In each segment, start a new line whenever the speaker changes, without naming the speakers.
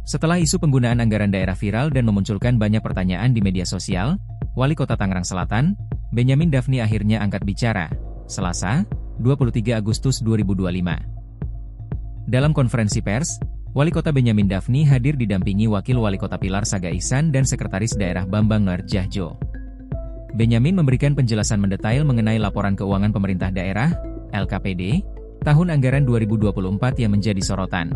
Setelah isu penggunaan anggaran daerah viral dan memunculkan banyak pertanyaan di media sosial, Wali Kota Tangerang Selatan, Benyamin Daphni akhirnya angkat bicara, Selasa, 23 Agustus 2025. Dalam konferensi pers, Wali Kota Benyamin Daphni hadir didampingi Wakil Wali Kota Pilar Saga Ihsan dan Sekretaris Daerah Bambang Nurjahjo. Benyamin memberikan penjelasan mendetail mengenai laporan keuangan pemerintah daerah, LKPD, tahun anggaran 2024 yang menjadi sorotan.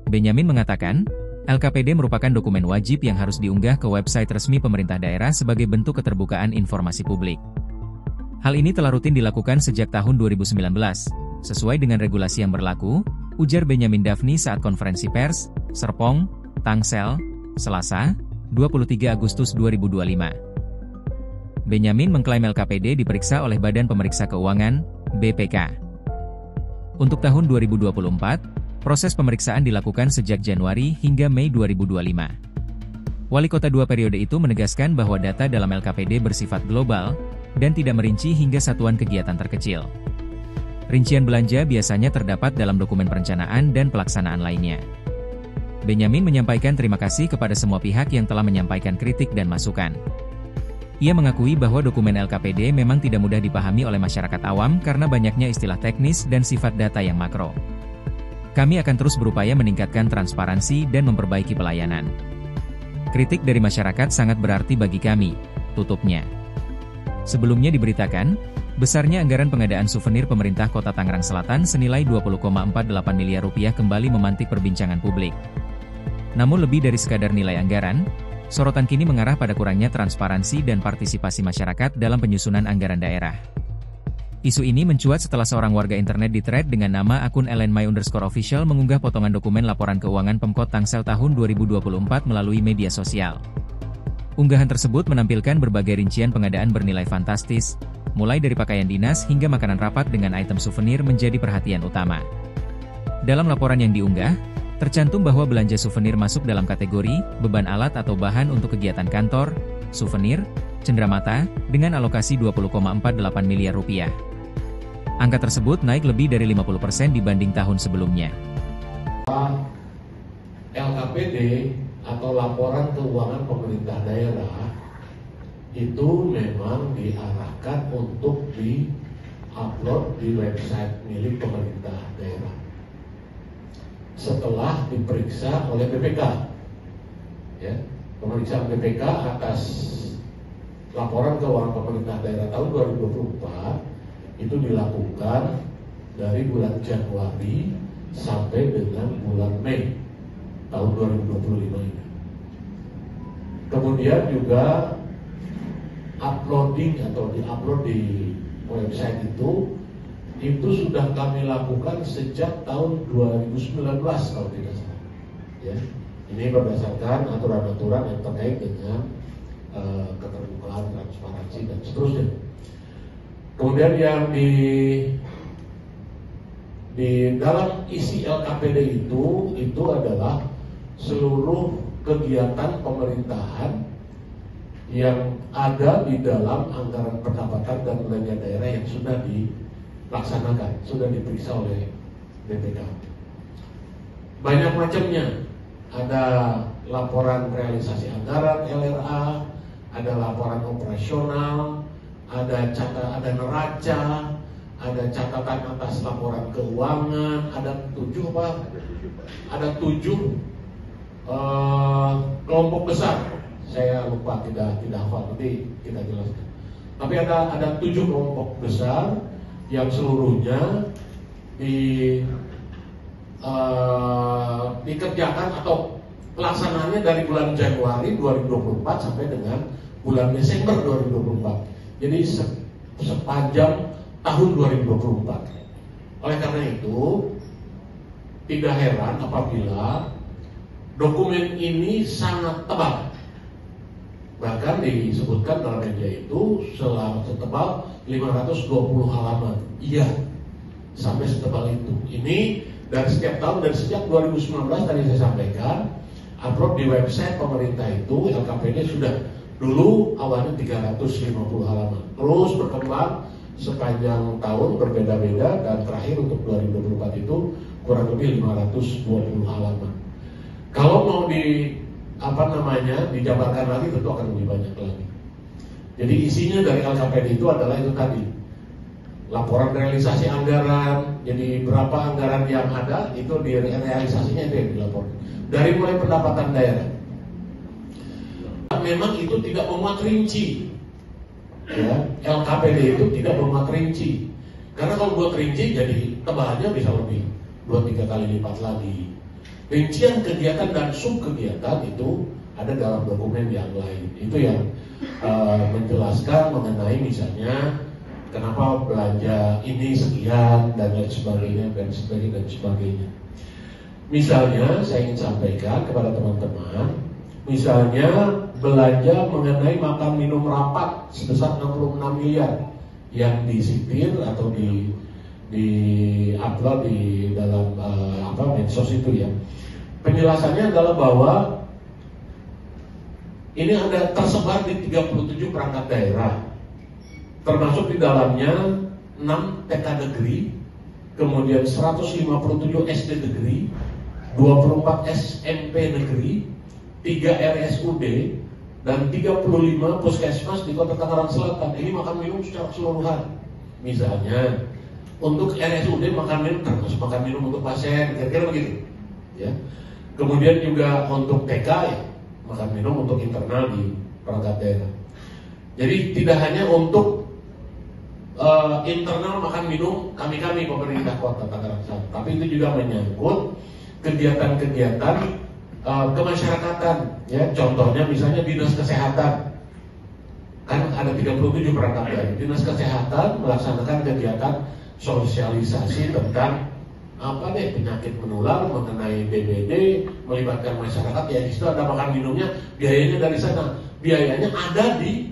Benyamin mengatakan, LKPD merupakan dokumen wajib yang harus diunggah ke website resmi pemerintah daerah sebagai bentuk keterbukaan informasi publik. Hal ini telah rutin dilakukan sejak tahun 2019, sesuai dengan regulasi yang berlaku, ujar Benyamin Daphni saat konferensi pers, Serpong, Tangsel, Selasa, 23 Agustus 2025. Benyamin mengklaim LKPD diperiksa oleh Badan Pemeriksa Keuangan, BPK. Untuk tahun 2024, proses pemeriksaan dilakukan sejak Januari hingga Mei 2025. Wali Kota dua periode itu menegaskan bahwa data dalam LKPD bersifat global, dan tidak merinci hingga satuan kegiatan terkecil. Rincian belanja biasanya terdapat dalam dokumen perencanaan dan pelaksanaan lainnya. Benyamin menyampaikan terima kasih kepada semua pihak yang telah menyampaikan kritik dan masukan. Ia mengakui bahwa dokumen LKPD memang tidak mudah dipahami oleh masyarakat awam karena banyaknya istilah teknis dan sifat data yang makro. Kami akan terus berupaya meningkatkan transparansi dan memperbaiki pelayanan. Kritik dari masyarakat sangat berarti bagi kami, tutupnya. Sebelumnya diberitakan, besarnya anggaran pengadaan souvenir pemerintah Kota Tangerang Selatan senilai 20,48 miliar rupiah kembali memantik perbincangan publik. Namun lebih dari sekadar nilai anggaran, sorotan kini mengarah pada kurangnya transparansi dan partisipasi masyarakat dalam penyusunan anggaran daerah. Isu ini mencuat setelah seorang warga internet di thread dengan nama akun @my_official mengunggah potongan dokumen laporan keuangan Pemkot Tangsel tahun 2024 melalui media sosial. Unggahan tersebut menampilkan berbagai rincian pengadaan bernilai fantastis, mulai dari pakaian dinas hingga makanan rapat dengan item souvenir menjadi perhatian utama. Dalam laporan yang diunggah, tercantum bahwa belanja souvenir masuk dalam kategori beban alat atau bahan untuk kegiatan kantor, souvenir, cenderamata, dengan alokasi 20,48 miliar rupiah. Angka tersebut naik lebih dari 50% dibanding tahun sebelumnya.
LKPD atau laporan keuangan pemerintah daerah itu memang diarahkan untuk di-upload di website milik pemerintah daerah setelah diperiksa oleh BPK. Ya, pemeriksaan BPK atas laporan keuangan pemerintah daerah tahun 2024 itu dilakukan dari bulan Januari sampai dengan bulan Mei tahun 2025 ini. Kemudian juga uploading atau di-upload di website itu sudah kami lakukan sejak tahun 2019 kalau tidak salah. Ya, ini berdasarkan aturan-aturan yang terkait dengan keterbukaan, transparansi dan seterusnya. Kemudian yang di dalam isi LKPD itu adalah seluruh kegiatan pemerintahan yang ada di dalam anggaran pendapatan dan belanja daerah yang sudah dilaksanakan, sudah diperiksa oleh BPK. Banyak macamnya, ada laporan realisasi anggaran LRA, ada laporan operasional, ada neraca, ada catatan atas laporan keuangan, ada tujuh kelompok besar. Saya lupa, tidak hafal, nanti kita jelaskan. Tapi ada 7 kelompok besar yang seluruhnya dikerjakan atau pelaksanaannya dari bulan Januari 2024 sampai dengan bulan Desember 2024. Jadi sepanjang tahun 2024. Oleh karena itu, tidak heran apabila dokumen ini sangat tebal. Bahkan disebutkan dalam media itu setebal 520 halaman. Iya, sampai setebal itu. Ini dari setiap tahun, dari sejak 2019 tadi saya sampaikan, upload di website pemerintah itu LKPD sudah dulu awalnya 350 halaman, terus berkembang sepanjang tahun berbeda-beda, dan terakhir untuk 2024 itu kurang lebih 520 halaman. Kalau mau dijabarkan lagi tentu akan lebih banyak lagi. Jadi isinya dari LKPD itu adalah itu tadi, laporan realisasi anggaran. Jadi berapa anggaran yang ada itu di realisasinya itu yang dilaporkan. Dari mulai pendapatan daerah. Memang itu tidak memuat rinci. Ya, LKPD itu tidak memuat rinci. Karena kalau buat rinci jadi tebalnya bisa lebih 2-3 kali lipat lagi. Rincian kegiatan dan subkegiatan itu ada dalam dokumen yang lain. Itu yang menjelaskan mengenai misalnya kenapa belanja ini sekian dan lain sebagainya dan sebagainya. Misalnya saya ingin sampaikan kepada teman-teman, misalnya belanja mengenai makan minum rapat sebesar 66 miliar yang disipir atau di upload di dalam medsos itu ya. Penjelasannya adalah bahwa ini ada tersebar di 37 perangkat daerah, termasuk di dalamnya 6 TK negeri, kemudian 157 SD negeri, 24 SMP negeri, 3 RSUD, dan 35 puskesmas di Kota Tangerang Selatan. Ini makan minum secara keseluruhan. Misalnya untuk RSUD makan minum termasuk makan minum untuk pasien, kira-kira begitu. Ya. Kemudian juga untuk TK ya, makan minum untuk internal di perangkat daerah. Jadi tidak hanya untuk internal makan minum kami pemerintah Kota Tangerang Selatan, tapi itu juga menyangkut kegiatan-kegiatan kemasyarakatan. Ya, contohnya misalnya dinas kesehatan. Kan ada 37 perangkat daerah. Dinas kesehatan melaksanakan kegiatan sosialisasi tentang penyakit menular mengenai DBD, melibatkan masyarakat. Ya, di situ ada makan minumnya, biayanya dari sana. Biayanya ada di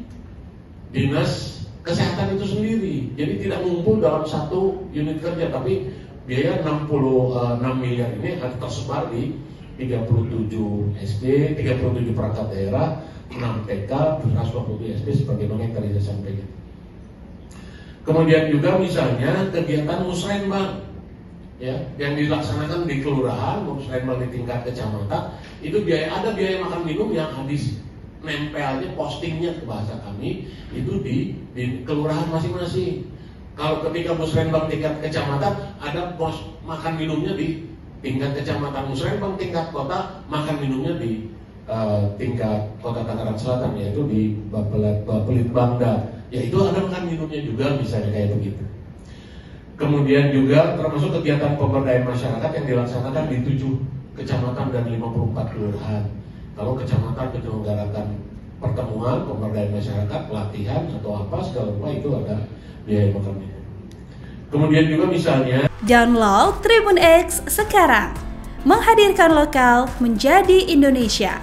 dinas kesehatan itu sendiri. Jadi tidak ngumpul dalam satu unit kerja, tapi biaya 66 miliar ini akan tersebar di 37 SD, 37 perangkat daerah, 6 TK, 120 SD sebagaimana yang tadi saya sampaikan. Kemudian juga misalnya kegiatan musrenbang, ya, yang dilaksanakan di kelurahan, musrenbang di tingkat kecamatan, itu ada biaya makan minum yang habis nempelnya, postingnya ke bahasa kami itu di kelurahan masing-masing. Kalau ketika musrenbang tingkat kecamatan, ada pos makan minumnya di tingkat kecamatan musrenbang, tingkat kota makan minumnya di tingkat Kota Tangerang Selatan, yaitu di Bapelitbangda. Ya, itu ada makan minumnya juga, misalnya kayak begitu. Kemudian juga termasuk kegiatan pemberdayaan masyarakat yang dilaksanakan di 7 kecamatan dan 54 kelurahan. Kalau kecamatan menyelenggarakan pertemuan pemberdayaan masyarakat, pelatihan atau apa segala rupa, itu ada biaya makan minum. Kemudian juga misalnya
download Tribun X sekarang, menghadirkan lokal menjadi Indonesia.